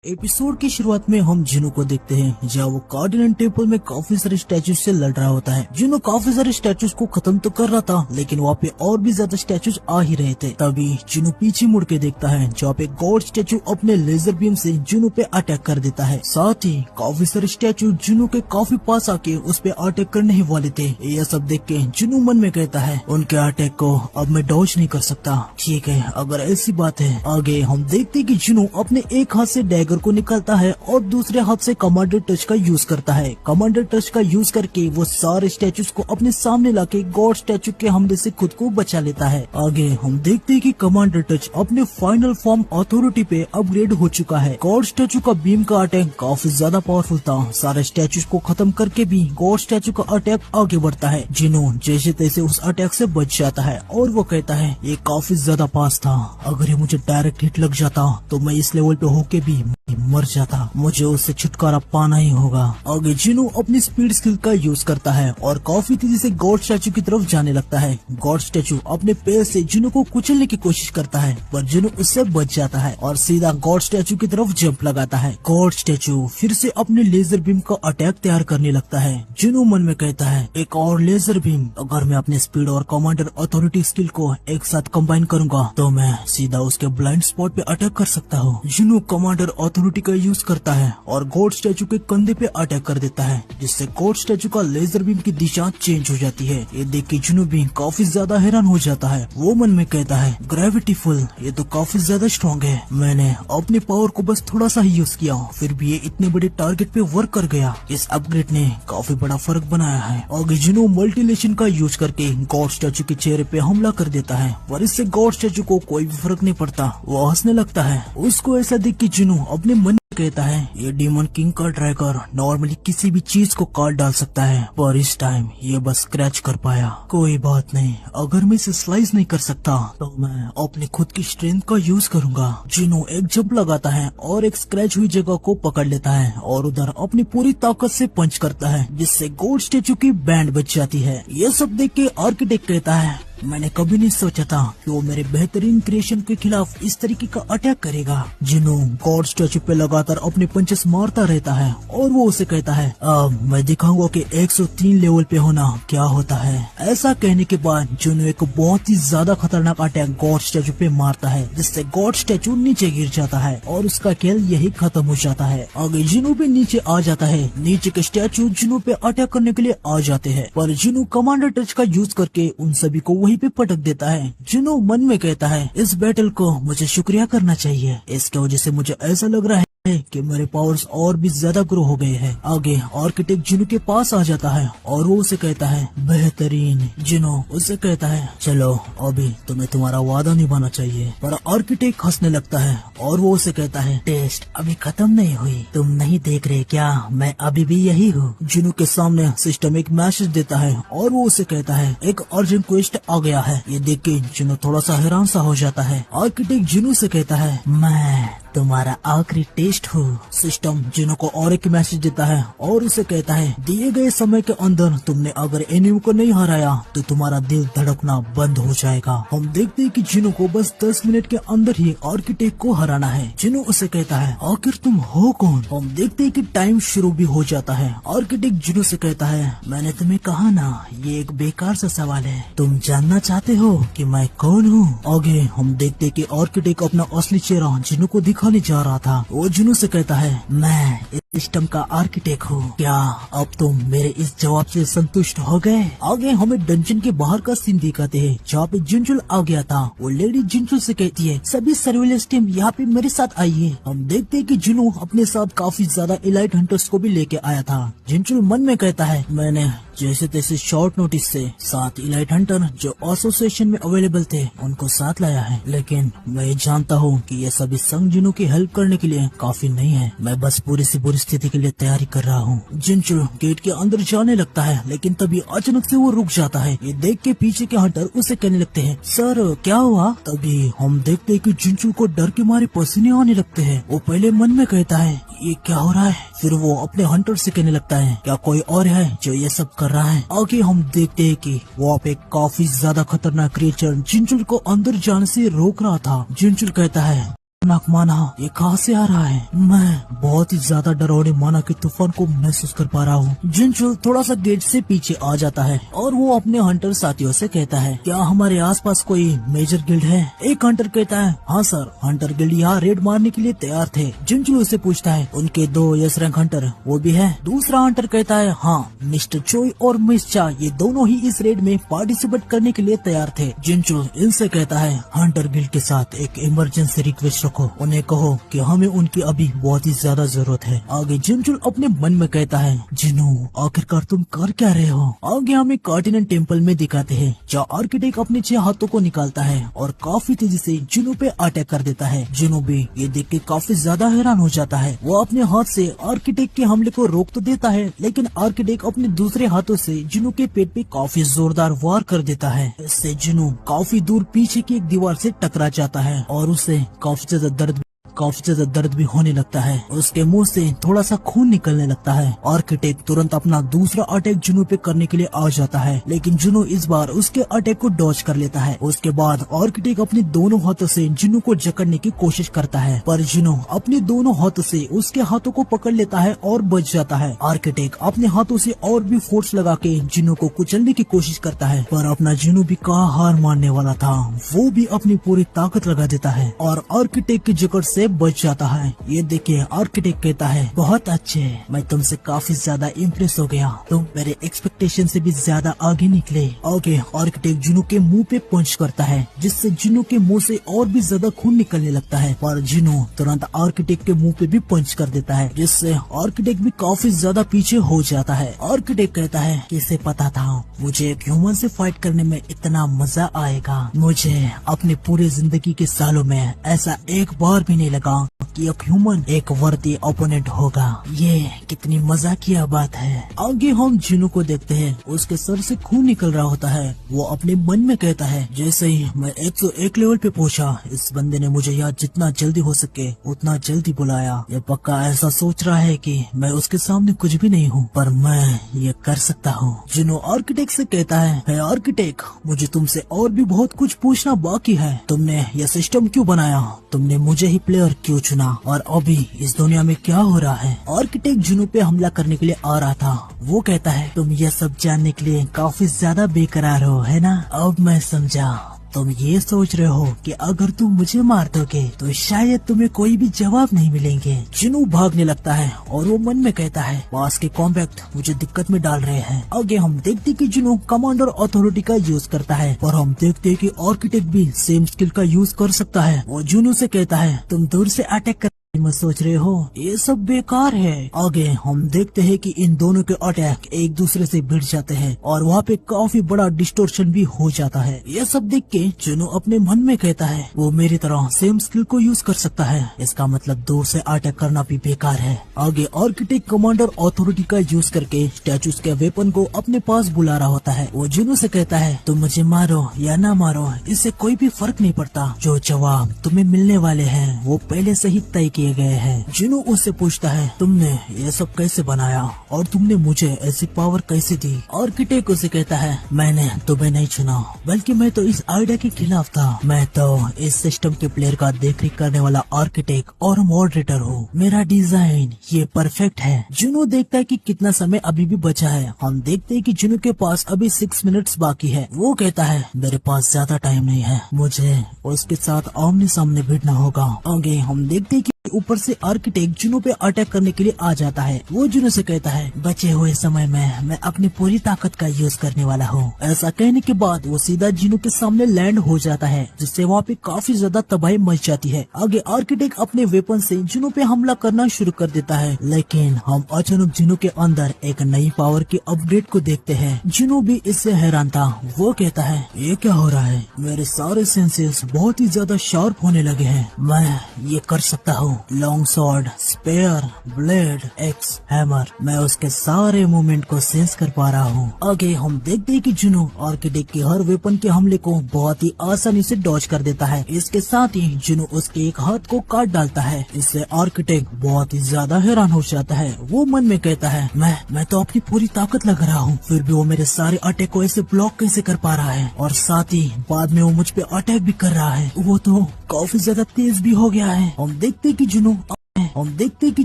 Episode की शुरुआत में हम जिनो को देखते हैं जहाँ वो कार्डिनल टेम्पल में काफी सारे स्टैचूज से लड़ रहा होता है। जिनो काफी सारे स्टैचूज को खत्म तो कर रहा था, लेकिन वहाँ पे और भी ज्यादा स्टैचूज आ ही रहे थे। तभी जिनो पीछे मुड़ के देखता है जहाँ पे गॉड स्टैचू अपने लेजर बीम से जिनो पे अटैक कर देता है। साथ ही काफी सारे स्टैचू जिनो के काफी पास आके उस पे अटैक करने ही वाले थे। यह सब देख के जिनो मन में कहता है उनके अटैक को अब मैं डॉज नहीं कर सकता। ठीक है, अगर ऐसी बात है। आगे हम देखते कि जिनो अपने एक हाथ से डैगर को निकालता है और दूसरे हाथ से कमांडर टच का यूज करता है। कमांडर टच का यूज करके वो सारे स्टैचूज को अपने सामने लाके गॉड स्टैचू के हमले से खुद को बचा लेता है। आगे हम देखते हैं कि कमांडर टच अपने फाइनल फॉर्म अथॉरिटी पे अपग्रेड हो चुका है। गॉड स्टैचू का बीम का अटैक काफी ज्यादा पावरफुल था। सारे स्टैचूज को खत्म करके भी गॉड स्टैचू का अटैक आगे बढ़ता है। जिनो जैसे तैसे उस अटैक से बच जाता है और वो कहता है ये काफी ज्यादा पास था। अगर ये मुझे डायरेक्ट हिट लग जाता तो मैं इस लेवल पे होके भी मर जाता। मुझे उससे छुटकारा पाना ही होगा। आगे जिनो अपनी स्पीड स्किल का यूज करता है और काफी तेजी से गॉड स्टैचू की तरफ जाने लगता है। गॉड स्टैचू अपने पैर से जिनो को कुचलने की कोशिश करता है, पर जिनो उससे बच जाता है और सीधा गॉड स्टैचू की तरफ जंप लगाता है। गॉड स्टैचू फिर से अपने लेजर बीम का अटैक तैयार करने लगता है। जिनो मन में कहता है एक और लेजर बीम, अगर मैं अपने स्पीड और कमांडर अथॉरिटी स्किल को एक साथ कंबाइन करूंगा तो मैं सीधा उसके ब्लाइंड स्पॉट पे अटैक कर सकता हूँ। जिनो कमांडर अथॉरिटी का यूज करता है और गॉड स्टैचू के कंधे पे अटैक कर देता है, जिससे गॉड स्टैचू का लेजर बीम की दिशा चेंज हो जाती है। ये देख के जिनो भी काफी ज्यादा हैरान हो जाता है। वो मन में कहता है ग्रेविटी फुल, ये तो काफी ज्यादा स्ट्रॉन्ग है। मैंने अपने पावर को बस थोड़ा सा ही यूज किया, फिर भी ये इतने बड़े टारगेट पे वर्क कर गया। इस अपग्रेड ने काफी बड़ा फर्क बनाया है। आगे जिनो मल्टीलेशन का यूज करके गॉड स्टैचू के चेहरे पे हमला कर देता है, पर इससे गॉड स्टैचू को कोई भी फर्क नहीं पड़ता। वो हंसने लगता है। उसको ऐसा देख के जिनो अपने मन कहता है ये डीमन किंग का ड्रैगर नॉर्मली किसी भी चीज को काट डाल सकता है, पर इस टाइम ये बस स्क्रैच कर पाया। कोई बात नहीं, अगर मैं इसे स्लाइस नहीं कर सकता तो मैं अपने खुद की स्ट्रेंथ का यूज करूंगा। जिनो एक जंप लगाता है और एक स्क्रैच हुई जगह को पकड़ लेता है और उधर अपनी पूरी ताकत से पंच करता है, जिससे गॉड स्टैचू की बैंड बच जाती है। ये सब देख के आर्किटेक्ट कहता है मैंने कभी नहीं सोचा था कि वो मेरे बेहतरीन क्रिएशन के खिलाफ इस तरीके का अटैक करेगा। जिनो गॉड स्टैचू पे लगातार अपने पंचेस मारता रहता है और वो उसे कहता है अब मैं दिखाऊंगा कि 103 लेवल पे होना क्या होता है। ऐसा कहने के बाद जिनो एक बहुत ही ज्यादा खतरनाक अटैक गॉड स्टैचू पे मारता है, जिससे गॉड स्टैचू नीचे गिर जाता है और उसका खेल यही खत्म हो जाता है। आगे जिनो भी नीचे आ जाता है। नीचे के स्टैचू जिनो पे अटैक करने के लिए आ जाते हैं, पर जिनो कमांडर टच का यूज करके उन सभी को वहीं पे पटक देता है। जिनो मन में कहता है इस बैटल को मुझे शुक्रिया करना चाहिए, इसके वजह से मुझे ऐसा लग रहा है कि मेरे पावर्स और भी ज्यादा ग्रो हो गए हैं। आगे आर्किटेक्ट जिनो के पास आ जाता है और वो उसे कहता है बेहतरीन। जिनो उससे कहता है चलो अभी तुम्हें तुम्हारा वादा निभाना चाहिए, पर आर्किटेक्ट हंसने लगता है और वो उसे कहता है टेस्ट अभी खत्म नहीं हुई, तुम नहीं देख रहे क्या मैं अभी भी यही हूँ। जिनो के सामने सिस्टम एक मैसेज देता है और वो उसे कहता है एक अर्जेंट क्वेस्ट आ गया है। ये देख के जिनो थोड़ा सा हैरान सा हो जाता है। आर्किटेक्ट जिनो से कहता है मैं तुम्हारा आखिरी टेस्ट हो। सिस्टम जिनो को और एक मैसेज देता है और उसे कहता है दिए गए समय के अंदर तुमने अगर एनिमी को नहीं हराया तो तुम्हारा दिल धड़कना बंद हो जाएगा। हम देखते हैं कि जिनो को बस 10 मिनट के अंदर ही आर्किटेक्ट को हराना है। जिनो उसे कहता है आखिर तुम हो कौन। हम देखते हैं कि टाइम शुरू भी हो जाता है। आर्किटेक्ट जिनो से कहता है मैंने तुम्हें कहा ना ये एक बेकार सा सवाल है, तुम जानना चाहते हो कि मैं कौन हूँ। आगे हम देखते हैं कि आर्किटेक्ट अपना असली चेहरा जिनो को दिखाने जा रहा था। वो जिनो से कहता है मैं इस सिस्टम का आर्किटेक्ट हूँ, क्या अब तुम मेरे इस जवाब से संतुष्ट हो गए। आगे हमें डंजन के बाहर का सीन दिखाते हैं जहाँ पे जिंजुल आ गया था। वो लेडी जिंजुल से कहती है सभी सर्विलेंस टीम यहाँ पे मेरे साथ आई है। हम देखते हैं कि जिनो अपने साथ काफी ज्यादा एलाइट हंटर्स को भी लेके आया था। जिंजुल मन में कहता है मैंने जैसे तैसे शॉर्ट नोटिस से 7 इलाइट हंटर जो एसोसिएशन में अवेलेबल थे उनको साथ लाया है, लेकिन मैं जानता हूँ कि ये सभी संग जिनों की हेल्प करने के लिए काफी नहीं है। मैं बस पूरी सी बुरी स्थिति के लिए तैयारी कर रहा हूँ। जिंचुल गेट के अंदर जाने लगता है, लेकिन तभी अचानक से वो रुक जाता है। ये देख के पीछे के हंटर उसे कहने लगते हैं सर क्या हुआ। तभी हम देखते हैं कि जिंचुल को डर के मारे पसीने आने लगते हैं। वो पहले मन में कहता है ये क्या हो रहा है, फिर वो अपने हंटर से कहने लगता है क्या कोई और है जो ये सब कर रहा है। आगे हम देखते हैं कि वहाँ पे काफी ज्यादा खतरनाक क्रिएचर जिंचुल को अंदर जाने से रोक रहा था। जिंचुल कहता है खतरनाक माना ये कहाँ से आ रहा है? मैं बहुत ही ज्यादा डरावने माना के तूफान को महसूस कर पा रहा हूँ। जिनचुल थोड़ा सा गेट से पीछे आ जाता है और वो अपने हंटर साथियों से कहता है, क्या हमारे आसपास कोई मेजर गिल्ड है? एक हंटर कहता है, हाँ सर, हंटर गिल्ड यहाँ रेड मारने के लिए तैयार थे। जिनचुल उससे पूछता है, उनके 2 यस रैंक हंटर वो भी है? दूसरा हंटर कहता है, हाँ, मिस्टर चोई और मिस चा ये दोनों ही इस रेड में पार्टिसिपेट करने के लिए तैयार थे। जिनचुल इनसे कहता है, हंटर गिल्ड के साथ एक इमरजेंसी रिक्वेस्ट रखो, उन्हें कहो कि हमें उनकी अभी बहुत ही ज्यादा जरूरत है। आगे जिनचुल अपने मन में कहता है, जिनू आखिरकार तुम कर क्या रहे हो? आगे हमें कार्डिनल टेम्पल में दिखाते हैं जहाँ आर्किटेक्ट अपने 6 हाथों को निकालता है और काफी तेजी से जिनू पे अटैक कर देता है। जिनू भी ये देख के काफी ज्यादा हैरान हो जाता है। वो अपने हाथ से आर्किटेक्ट के हमले को रोक तो देता है, लेकिन आर्किटेक्ट अपने दूसरे हाथों से जिनू के पेट पे काफी जोरदार वार कर देता है। इससे जिनू काफी दूर पीछे की एक दीवार से टकरा जाता है और उसे काफी ज्यादा दर्द भी होने लगता है। उसके मुंह से थोड़ा सा खून निकलने लगता है। आर्किटेक्ट तुरंत अपना दूसरा अटैक जुनू पे करने के लिए आ जाता है, लेकिन जुनू इस बार उसके अटैक को डॉज कर लेता है। उसके बाद आर्किटेक्ट अपने दोनों हाथों से जुनू को जकड़ने की कोशिश करता है, पर जुनू अपने दोनों हाथों से उसके हाथों को पकड़ लेता है और बच जाता है। आर्किटेक्ट अपने हाथों से और भी फोर्स लगा के जुनू को कुचलने की कोशिश करता है, पर अपना जुनू भी कहाँ हार मानने वाला था। वो भी अपनी पूरी ताकत लगा देता है और आर्किटेक्ट की जकड़ से बच जाता है। ये देखिए, आर्किटेक्ट कहता है, बहुत अच्छे, मैं तुमसे काफी ज्यादा इम्प्रेस हो गया, तुम मेरे एक्सपेक्टेशन से भी ज्यादा आगे निकले। आगे आर्किटेक्ट जुनू के मुंह पे पंच करता है, जिससे जुनू के मुंह से और भी ज्यादा खून निकलने लगता है, पर जुनू तुरंत आर्किटेक्ट के मुंह पे भी पंच कर देता है, जिससे आर्किटेक्ट भी काफी ज्यादा पीछे हो जाता है। आर्किटेक्ट कहता है, किसे पता था मुझे एक ह्यूमन से फाइट करने में इतना मजा आएगा। मुझे अपने पूरे जिंदगी के सालों में ऐसा एक बार भी नहीं लगा कि एक ह्यूमन एक वर्दी ओपोनेंट होगा। ये कितनी मजा की बात है। आगे हम जिनू को देखते हैं, उसके सर से खून निकल रहा होता है। वो अपने मन में कहता है, जैसे ही मैं 101 लेवल पे पहुंचा, इस बंदे ने मुझे यहाँ जितना जल्दी हो सके उतना जल्दी बुलाया। ये पक्का ऐसा सोच रहा है कि मैं उसके सामने कुछ भी नहीं हूँ, पर मैं ये कर सकता हूँ। जिनू आर्किटेक्ट से कहता है, आर्किटेक्ट, मुझे तुमसे और भी बहुत कुछ पूछना बाकी है। तुमने यह सिस्टम क्यों बनाया? तुमने मुझे ही प्लेयर क्यों चुना? और अभी इस दुनिया में क्या हो रहा है? आर्किटेक्ट जुनू पे हमला करने के लिए आ रहा था। वो कहता है, तुम ये सब जानने के लिए काफी ज्यादा बेकरार हो, है ना? अब मैं समझा, तुम ये सोच रहे हो कि अगर तुम मुझे मार दोगे तो शायद तुम्हें कोई भी जवाब नहीं मिलेंगे। जिनू भागने लगता है और वो मन में कहता है, पास के कॉम्पैक्ट मुझे दिक्कत में डाल रहे हैं। आगे हम देखते कि जिनू कमांडर अथॉरिटी का यूज करता है, और हम देखते कि आर्किटेक्ट भी सेम स्किल का यूज कर सकता है। वो जिनू से कहता है, तुम दूर से अटैक में सोच रहे हो ये सब बेकार है। आगे हम देखते हैं कि इन दोनों के अटैक एक दूसरे से भिड़ जाते हैं और वहाँ पे काफी बड़ा डिस्टोर्शन भी हो जाता है। ये सब देख के जुनू अपने मन में कहता है, वो मेरी तरह सेम स्किल को यूज कर सकता है, इसका मतलब दूर से अटैक करना भी बेकार है। आगे आर्किटेक्ट कमांडर अथॉरिटी का यूज करके स्टैचूज के वेपन को अपने पास बुला रहा होता है। वो जुनू से कहता है, तुम मुझे मारो या ना मारो, इससे कोई भी फर्क नहीं पड़ता। जो जवाब तुम्हें मिलने वाले हैं वो पहले से ही तय किए गए हैं। जिनू उससे पूछता है, तुमने ये सब कैसे बनाया और तुमने मुझे ऐसी पावर कैसे दी? आर्किटेक्ट उसे कहता है, मैंने तुम्हें नहीं चुना, बल्कि मैं तो इस आइडिया के खिलाफ था। मैं तो इस सिस्टम के प्लेयर का देखरेख करने वाला आर्किटेक्ट और मॉडरेटर हूँ। मेरा डिजाइन ये परफेक्ट है। जिनू देखता है कि कितना समय अभी भी बचा है। हम देखते हैं कि जिनू के पास अभी 6 मिनट्स बाकी है। वो कहता है, मेरे पास ज्यादा टाइम नहीं है, मुझे उसके साथ आमने सामने भिड़ना होगा। आगे हम देखते हैं कि ऊपर से आर्किटेक्ट जुनू पे अटैक करने के लिए आ जाता है। वो जुनू से कहता है, बचे हुए समय में मैं अपनी पूरी ताकत का यूज करने वाला हूँ। ऐसा कहने के बाद वो सीधा जुनू के सामने लैंड हो जाता है, जिससे वहाँ पे काफी ज्यादा तबाही मच जाती है। आगे आर्किटेक्ट अपने वेपन से जुनू पे हमला करना शुरू कर देता है, लेकिन हम अचानक जुनू के अंदर एक नई पावर के अपग्रेड को देखते हैं। जुनू भी इससे हैरान था। वो कहता है, ये क्या हो रहा है? मेरे सारे सेंसेस बहुत ही ज्यादा शार्प होने लगे हैं, मैं ये कर सकता हूँ। Long sword, spear, blade, axe, hammer. मैं उसके सारे मूवमेंट को सेंस कर पा रहा हूँ। आगे हम देखते हैं कि जुनू आर्किटेक्ट के हर वेपन के हमले को बहुत ही आसानी से डॉज कर देता है। इसके साथ ही जुनू उसके एक हाथ को काट डालता है। इससे आर्किटेक्ट बहुत ही ज्यादा हैरान हो जाता है। वो मन में कहता है, मैं तो अपनी पूरी ताकत लगा रहा हूँ, फिर भी वो मेरे सारे अटैक को ऐसे ब्लॉक कैसे कर पा रहा है, और साथ ही बाद में वो मुझ पे अटैक भी कर रहा है। वो तो काफी ज्यादा तेज भी हो गया है। हम देखते कि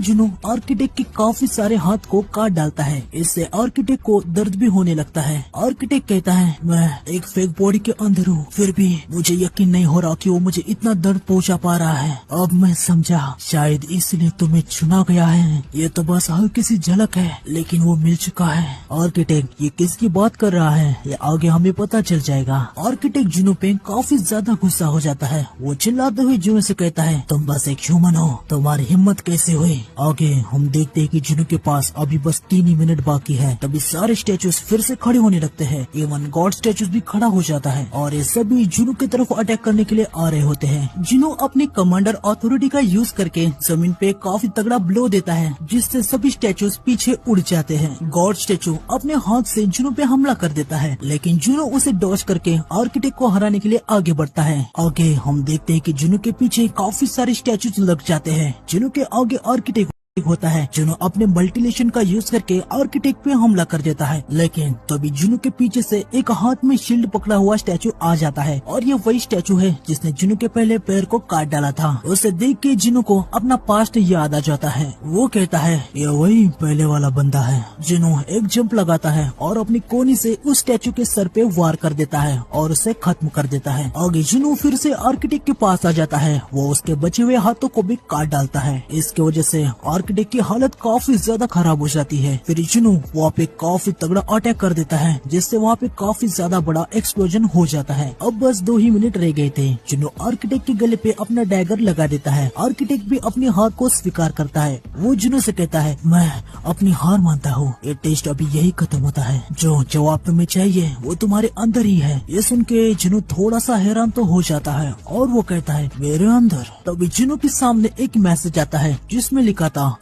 जुनू आर्किटेक्ट के काफी सारे हाथ को काट डालता है। इससे आर्किटेक्ट को दर्द भी होने लगता है। आर्किटेक्ट कहता है, मैं एक फेक बॉडी के अंदर हूँ, फिर भी मुझे यकीन नहीं हो रहा कि वो मुझे इतना दर्द पहुंचा पा रहा है। अब मैं समझा, शायद इसलिए तुम्हें चुना गया है। ये तो बस हल्की सी झलक है, लेकिन वो मिल चुका है। आर्किटेक्ट ये किसकी बात कर रहा है, ये आगे हमें पता चल जाएगा। आर्किटेक्ट जुनू पे काफी ज्यादा गुस्सा हो जाता है। वो चिल्लाते हुए जुनू से कहता है, तुम बस एक ह्यूमन हो, तुम्हारी हिम्मत कैसे हुई। आगे हम देखते हैं कि जुनू के पास अभी बस 3 ही मिनट बाकी है। तभी सारे स्टेचूज फिर से खड़े होने लगते हैं। इवन गॉड स्टेचूज भी खड़ा हो जाता है और ये सभी जुनू की तरफ अटैक करने के लिए आ रहे होते हैं। जुनू अपनी कमांडर अथॉरिटी का यूज करके जमीन पे काफी तगड़ा ब्लो देता है, जिससे सभी स्टेचूज पीछे उड़ जाते हैं। गॉड स्टेचू अपने हाथ से जुनू पे हमला कर देता है, लेकिन जुनू उसे डॉज करके आर्किटेक्ट को हराने के लिए आगे बढ़ता है। आगे हम देखते हैं कि जुनू के पीछे काफी सारे स्टेचूज लग जाते हैं। जुनू के आगे आर्किटेक्ट होता है। जुनू अपने मल्टीलेशन का यूज करके आर्किटेक्ट पे हमला कर देता है, लेकिन तभी जुनू के पीछे से एक हाथ में शील्ड पकड़ा हुआ स्टैचू आ जाता है, और ये वही स्टैचू है जिसने जुनू के पहले पैर को काट डाला था। उसे देख के जुनू को अपना पास्ट याद आ जाता है। वो कहता है, ये वही पहले वाला बंदा है। जुनू एक जंप लगाता है और अपनी कोनी से उस स्टैचू के सर पे वार कर देता है और उसे खत्म कर देता है। आगे जुनू फिर से आर्किटेक्ट के पास आ जाता है। वो उसके बचे हुए हाथों को भी काट डालता है। इसकी वजह से आर्किटेक्ट की हालत काफी ज्यादा खराब हो जाती है। फिर जुनू वहाँ पे काफी तगड़ा अटैक कर देता है, जिससे वहाँ पे काफी ज्यादा बड़ा एक्सप्लोजन हो जाता है। अब बस 2 ही मिनट रह गए थे। जुनू आर्किटेक्ट के गले पे अपना डैगर लगा देता है। आर्किटेक्ट भी अपनी हार को स्वीकार करता है। वो जुनू से कहता है, मैं अपनी हार मानता हूँ, ये टेस्ट अभी यही खत्म होता है। जो जवाब तुम्हें चाहिए वो तुम्हारे अंदर ही है। ये सुन के जुनू थोड़ा सा हैरान तो हो जाता है और वो कहता है, मेरे अंदर। तभी जुनू के सामने एक मैसेज आता है जिसमें लिखा था,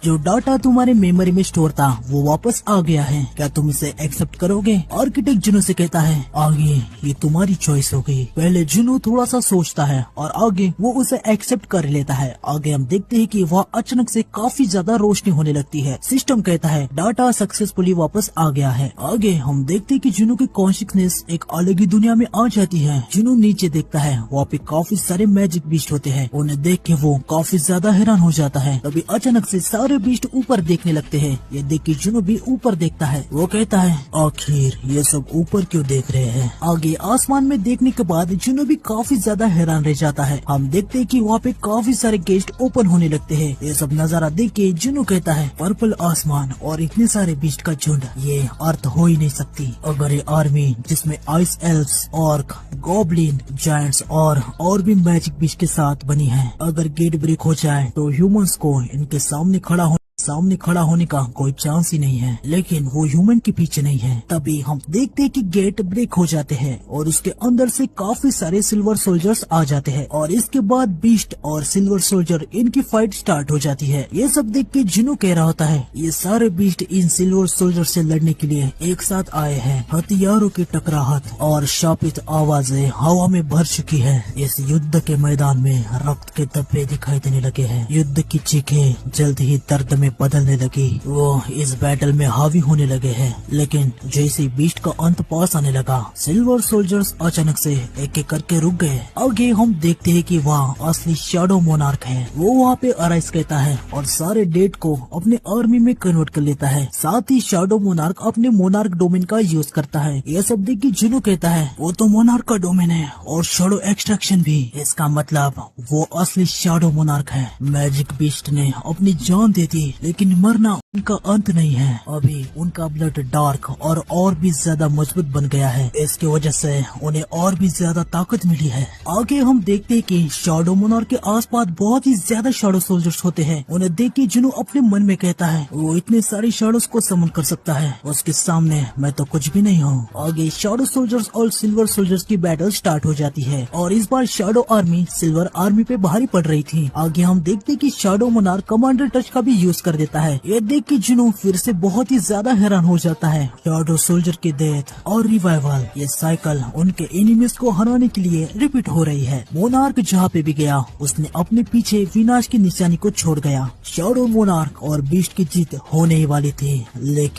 जो डाटा तुम्हारे मेमोरी में स्टोर था वो वापस आ गया है, क्या तुम इसे एक्सेप्ट करोगे। आर्किटेक्ट जुनू से कहता है, आगे ये तुम्हारी चॉइस होगी। पहले जुनू थोड़ा सा सोचता है और आगे वो उसे एक्सेप्ट कर लेता है। आगे हम देखते हैं कि वह अचानक से काफी ज्यादा रोशनी होने लगती है। सिस्टम कहता है, डाटा सक्सेसफुली वापस आ गया है। आगे हम देखते हैं कि जुनू की कॉन्शियसनेस एक अलग ही दुनिया में आ जाती है। जुनू नीचे देखता है, वहाँ पे काफी सारे मैजिक बीस्ट होते हैं। उन्हें देख के वो काफी ज्यादा हैरान हो जाता है। तभी अचानक से सारे बीस्ट ऊपर देखने लगते हैं। ये देख के जुनू भी ऊपर देखता है। वो कहता है, आखिर ये सब ऊपर क्यों देख रहे हैं। आगे आसमान में देखने के बाद जुनू भी काफी ज्यादा हैरान रह जाता है। हम देखते हैं कि वहाँ पे काफी सारे गेस्ट ओपन होने लगते हैं। ये सब नजारा देख के जुनू कहता है, पर्पल आसमान और इतने सारे बीस्ट का झुंड, ये अर्थ हो ही नहीं सकती। अगर ये आर्मी जिसमें ice elves, orc, goblin, giants और भी मैजिक बीस्ट के साथ बनी है, अगर गेट ब्रेक हो जाए तो ह्यूमंस को इनके सामने खड़ा होने का कोई चांस ही नहीं है। लेकिन वो ह्यूमन के पीछे नहीं है। तभी हम देखते हैं कि गेट ब्रेक हो जाते हैं और उसके अंदर से काफी सारे सिल्वर सोल्जर्स आ जाते हैं, और इसके बाद बीस्ट और सिल्वर सोल्जर इनकी फाइट स्टार्ट हो जाती है। ये सब देख के जुनू कह रहा होता है, ये सारे बीस्ट इन सिल्वर सोल्जर से लड़ने के लिए एक साथ आए हैं। हथियारों की टकराहट और शापित आवाजें हवा में भर चुकी है। इस युद्ध के मैदान में रक्त के धब्बे दिखाई देने लगे हैं। युद्ध की चीखें जल्द ही दर्द में बदलने लगी। वो इस बैटल में हावी होने लगे हैं। लेकिन जैसे बीस्ट का अंत पास आने लगा, सिल्वर सोल्जर्स अचानक से एक एक करके रुक गए। आगे हम देखते हैं कि वहाँ असली शैडो मोनार्क है। वो वहाँ पे अराइज कहता है और सारे डेड को अपने आर्मी में कन्वर्ट कर लेता है। साथ ही शैडो मोनार्क अपने मोनार्क डोमेन का यूज करता है। यह सब देख के जुनू कहता है, वो तो मोनार्क का डोमेन है और शैडो एक्सट्रैक्शन भी। इसका मतलब वो असली शैडो मोनार्क है। मैजिक बीस्ट ने अपनी जान दे दी, लेकिन मरना उनका अंत नहीं है। अभी उनका ब्लड डार्क और भी ज्यादा मजबूत बन गया है। इसकी वजह से उन्हें और भी ज्यादा ताकत मिली है। आगे हम देखते हैं कि शैडो मोनार्क के आसपास बहुत ही ज्यादा शैडो सोल्जर्स होते हैं। उन्हें देख के जुनू अपने मन में कहता है वो इतने सारे शैडोज को समन कर सकता है, उसके सामने मैं तो कुछ भी नहीं हूँ। आगे शैडो सोल्जर्स और सिल्वर सोल्जर्स की बैटल स्टार्ट हो जाती है और इस बार शैडो आर्मी सिल्वर आर्मी पे भारी पड़ रही थी। आगे हम देखते हैं कि शैडो मोनार्क कमांडर टच का भी यूज कर देता है। ये देख के जुनू फिर से बहुत ही ज्यादा हैरान हो जाता है। शैडो सोल्जर की डेथ और रिवाइवल, ये साइकिल उनके एनिमीज को हराने के लिए रिपीट हो रही है। मोनार्क जहाँ पे भी गया उसने अपने पीछे विनाश की निशानी को छोड़ गया। शैडो मोनार्क और बीस्ट की जीत होने ही वाली थी, लेकिन